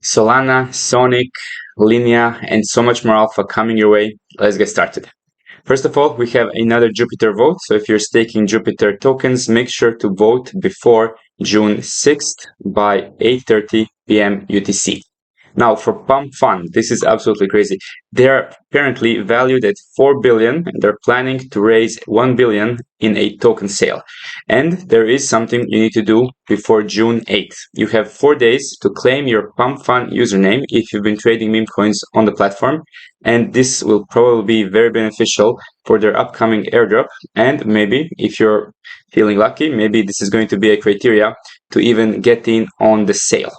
Solana, Sonic, Linea, and so much more alpha coming your way. Let's get started. First of all, we have another Jupiter vote. So if you're staking Jupiter tokens, make sure to vote before June 6th by 8:30 p.m. UTC. Now, for Pump Fund, this is absolutely crazy. They're currently valued at 4 billion, and they're planning to raise 1 billion in a token sale. And there is something you need to do before June 8th. You have 4 days to claim your Pump Fund username if you've been trading meme coins on the platform. And this will probably be very beneficial for their upcoming airdrop. And maybe if you're feeling lucky, maybe this is going to be a criteria to even get in on the sale.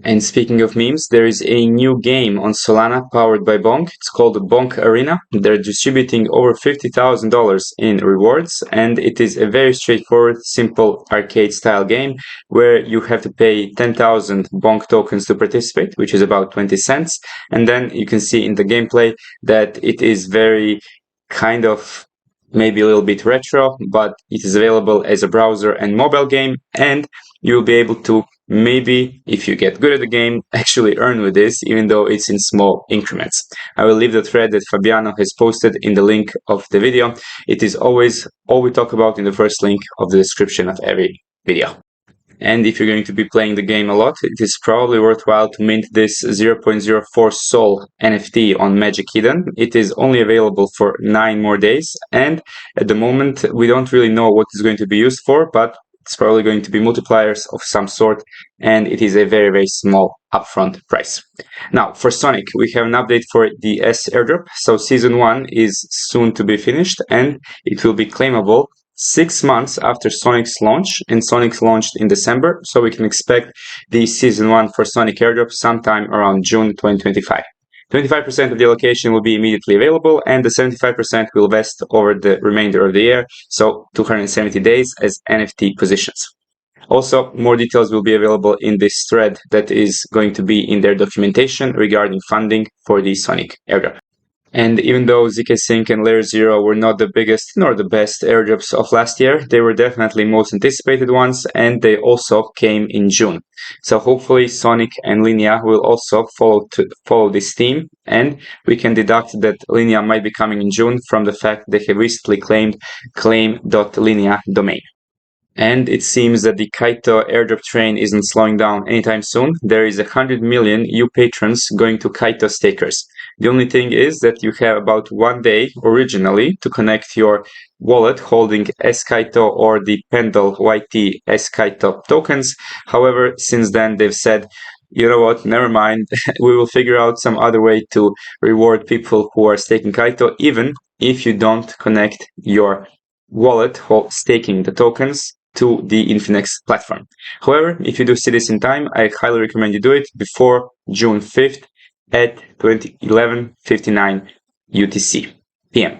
And speaking of memes, there is a new game on Solana powered by Bonk. It's called Bonk Arena. They're distributing over $50,000 in rewards, and it is a very straightforward, simple arcade-style game where you have to pay 10,000 Bonk tokens to participate, which is about 20 cents. And then you can see in the gameplay that it is very kind of maybe a little bit retro, but it is available as a browser and mobile game, and you'll be able to maybe, if you get good at the game, actually earn with this, even though it's in small increments. I will leave the thread that Fabiano has posted in the link of the video. It is always all we talk about in the first link of the description of every video. And if you're going to be playing the game a lot, it is probably worthwhile to mint this 0.04 Sol NFT on Magic Eden. It is only available for 9 more days, and at the moment we don't really know what it's going to be used for, but it's probably going to be multipliers of some sort, and it is a very, very small upfront price. Now, for Sonic, we have an update for the S airdrop. So Season 1 is soon to be finished, and it will be claimable 6 months after Sonic's launch, and Sonic's launched in December, so we can expect the Season 1 for Sonic airdrop sometime around June 2025. 25% of the allocation will be immediately available, and the 75% will vest over the remainder of the year, so 270 days as NFT positions. Also, more details will be available in this thread that is going to be in their documentation regarding funding for the Sonic airdrop. And even though ZkSync and Layer 0 were not the biggest nor the best airdrops of last year, they were definitely most anticipated ones, and they also came in June. So hopefully Sonic and Linea will also follow this theme, and we can deduct that Linea might be coming in June from the fact they have recently claimed claim.linea domain. And it seems that the Kaito airdrop train isn't slowing down anytime soon. There is 100 million U patrons going to Kaito stakers. The only thing is that you have about 1 day originally to connect your wallet holding SKaito or the Pendle YT SKaito tokens. However, since then they've said, you know what, never mind, we will figure out some other way to reward people who are staking Kaito, even if you don't connect your wallet staking the tokens to the Infinex platform. However, if you do see this in time, I highly recommend you do it before June 5th at 11:59 UTC PM.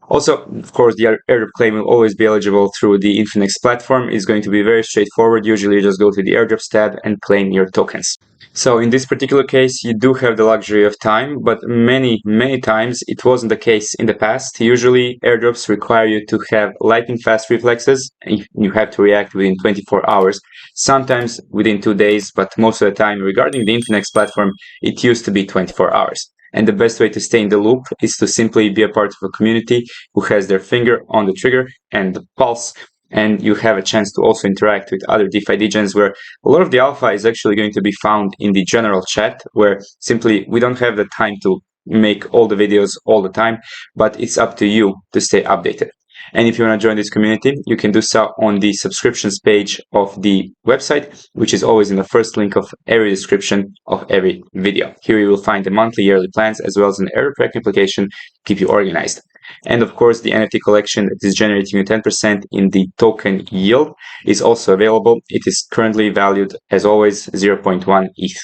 Also, of course, the airdrop claim will always be eligible through the Infinex platform. It's going to be very straightforward. Usually you just go to the airdrops tab and claim your tokens. So in this particular case, you do have the luxury of time, but many times it wasn't the case in the past. Usually airdrops require you to have lightning fast reflexes. You have to react within 24 hours, sometimes within 2 days, but most of the time regarding the Infinex platform, it used to be 24 hours. And the best way to stay in the loop is to simply be a part of a community who has their finger on the trigger and the pulse, and you have a chance to also interact with other DeFi degens, where a lot of the alpha is actually going to be found in the general chat, where simply we don't have the time to make all the videos all the time, but it's up to you to stay updated. And if you want to join this community, you can do so on the subscriptions page of the website, which is always in the first link of every description of every video. Here you will find the monthly, yearly plans, as well as an airdrop application to keep you organized. And of course, the NFT collection that is generating you 10% in the token yield is also available. It is currently valued, as always, 0.1 ETH.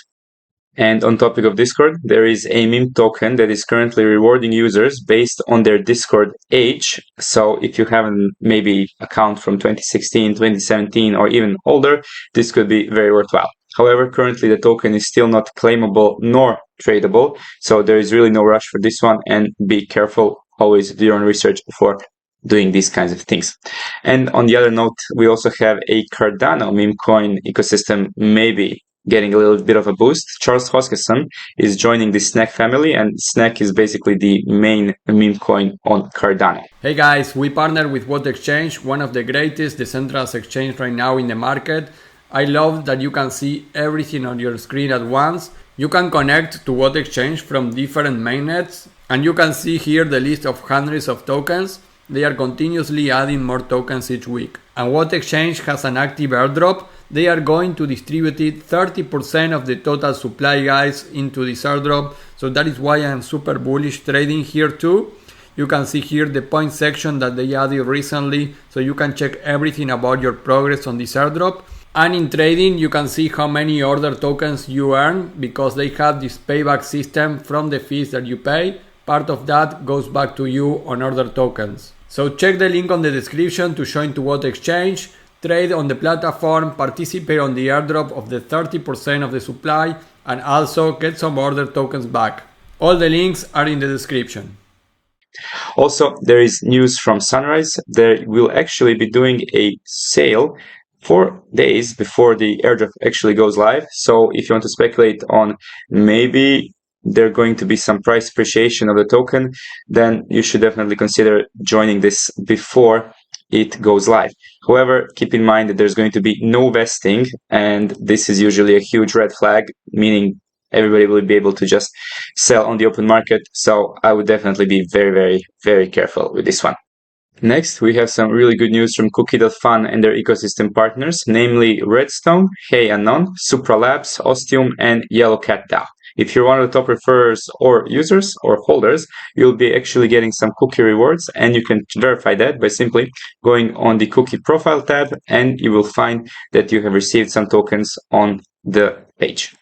And on topic of Discord, there is a meme token that is currently rewarding users based on their Discord age. So if you have maybe account from 2016, 2017, or even older, this could be very worthwhile. However, currently the token is still not claimable nor tradable, so there is really no rush for this one, and be careful. Always do your own research before doing these kinds of things. And on the other note, we also have a Cardano meme coin ecosystem maybe getting a little bit of a boost. Charles Hoskinson is joining the Snack family, and Snack is basically the main meme coin on Cardano. Hey guys, we partner with What Exchange, one of the greatest decentralized exchange right now in the market. I love that you can see everything on your screen at once. You can connect to What Exchange from different mainnets, and you can see here the list of hundreds of tokens. They are continuously adding more tokens each week. And What Exchange has an active airdrop. They are going to distribute 30% of the total supply, guys, into this airdrop. So that is why I am super bullish trading here too. You can see here the point section that they added recently, so you can check everything about your progress on this airdrop. And in trading, you can see how many order tokens you earn because they have this payback system from the fees that you pay. Part of that goes back to you on order tokens. So check the link on the description to join to What Exchange, trade on the platform, participate on the airdrop of the 30% of the supply, and also get some order tokens back. All the links are in the description. Also, there is news from Sunrise. They will actually be doing a sale 4 days before the airdrop actually goes live. So if you want to speculate on maybe there's going to be some price appreciation of the token, then you should definitely consider joining this before it goes live. However, keep in mind that there's going to be no vesting, and this is usually a huge red flag, meaning everybody will be able to just sell on the open market. So I would definitely be very careful with this one. Next, we have some really good news from Cookie.fun and their ecosystem partners, namely Redstone, Hey Anon, Supra Labs, Ostium, and Yellow Cat DAO. If you're one of the top referrers or users or holders, you'll be actually getting some cookie rewards, and you can verify that by simply going on the cookie profile tab, and you will find that you have received some tokens on the page.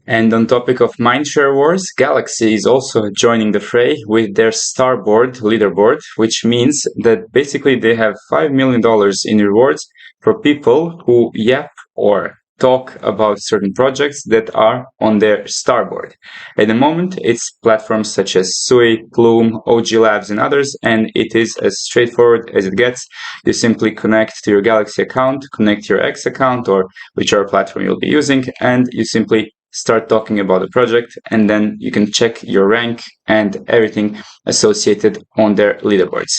And on topic of mindshare wars, Galxe is also joining the fray with their Starboard leaderboard, which means that basically they have $5 million in rewards for people who yap or talk about certain projects that are on their Starboard. At the moment, it's platforms such as Sui, Plume, OG Labs, and others, and it is as straightforward as it gets. You simply connect to your Galxe account, connect your X account, or whichever platform you'll be using, and you simply start talking about the project, and then you can check your rank and everything associated on their leaderboards.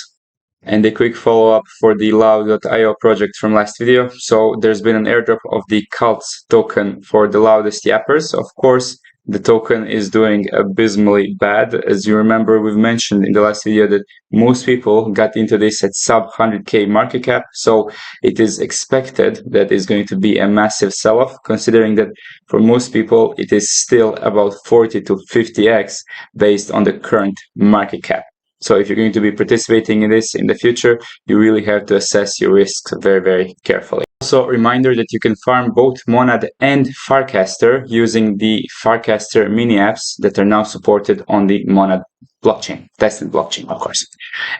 And a quick follow-up for the Loud.io project from last video. So there's been an airdrop of the Cults token for the loudest yappers. Of course, the token is doing abysmally bad. As you remember, we've mentioned in the last video that most people got into this at sub 100k market cap. So it is expected that it's going to be a massive sell-off, considering that for most people, it is still about 40 to 50x based on the current market cap. So if you're going to be participating in this in the future, you really have to assess your risks very carefully. Also, a reminder that you can farm both Monad and Farcaster using the Farcaster mini apps that are now supported on the Monad blockchain, tested blockchain, of course.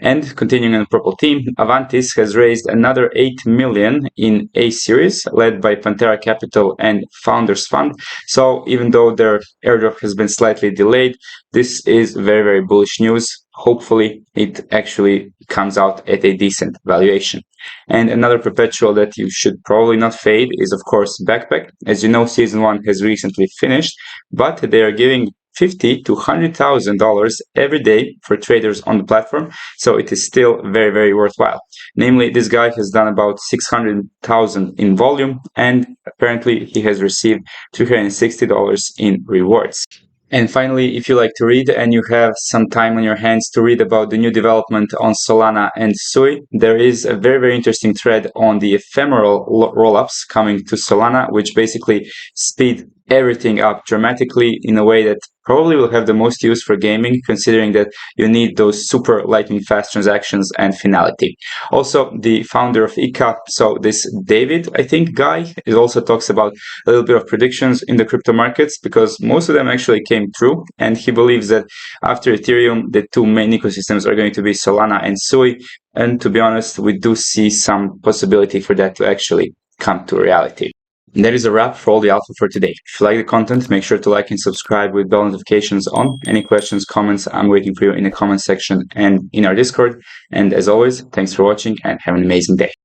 And continuing on the purple team, Avantis has raised another 8 million in A series, led by Pantera Capital and Founders Fund. So even though their airdrop has been slightly delayed, this is very bullish news. Hopefully it actually comes out at a decent valuation. And another perpetual that you should probably not fade is, of course, Backpack. As you know, season 1 has recently finished, but they are giving $50,000 to $100,000 every day for traders on the platform, so it is still very worthwhile. Namely, this guy has done about 600,000 in volume, and apparently he has received $360 in rewards. And finally, if you like to read and you have some time on your hands to read about the new development on Solana and Sui, there is a very interesting thread on the ephemeral rollups coming to Solana, which basically speed everything up dramatically in a way that probably will have the most use for gaming, considering that you need those super lightning fast transactions and finality. Also, the founder of ICA, so this David, I think, guy, it also talks about a little bit of predictions in the crypto markets, because most of them actually came true, and he believes that after Ethereum, the two main ecosystems are going to be Solana and Sui, and to be honest, we do see some possibility for that to actually come to reality. And that is a wrap for all the alpha for today. If you like the content, make sure to like and subscribe with bell notifications on. Any questions, comments, I'm waiting for you in the comment section and in our Discord. And as always, thanks for watching and have an amazing day.